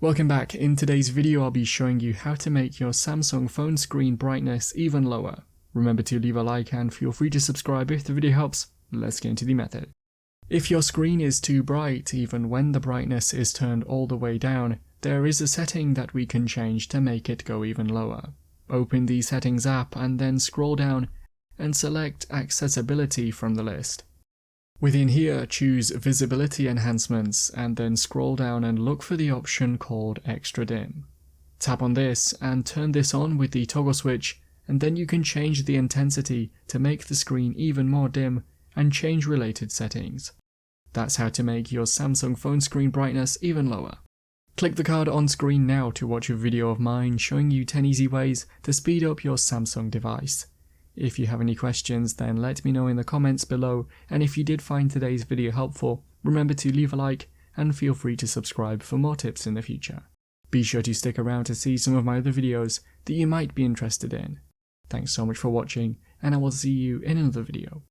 Welcome back. In today's video I'll be showing you how to make your Samsung phone screen brightness even lower. Remember to leave a like and feel free to subscribe if the video helps. Let's get into the method. If your screen is too bright even when the brightness is turned all the way down, there is a setting that we can change to make it go even lower. Open the Settings app and then scroll down and select Accessibility from the list. Within here, choose Visibility Enhancements and then scroll down and look for the option called Extra Dim. Tap on this and turn this on with the toggle switch, and then you can change the intensity to make the screen even more dim and change related settings. That's how to make your Samsung phone screen brightness even lower. Click the card on screen now to watch a video of mine showing you 10 easy ways to speed up your Samsung device. If you have any questions, then let me know in the comments below, and if you did find today's video helpful, remember to leave a like and feel free to subscribe for more tips in the future. Be sure to stick around to see some of my other videos that you might be interested in. Thanks so much for watching, and I will see you in another video.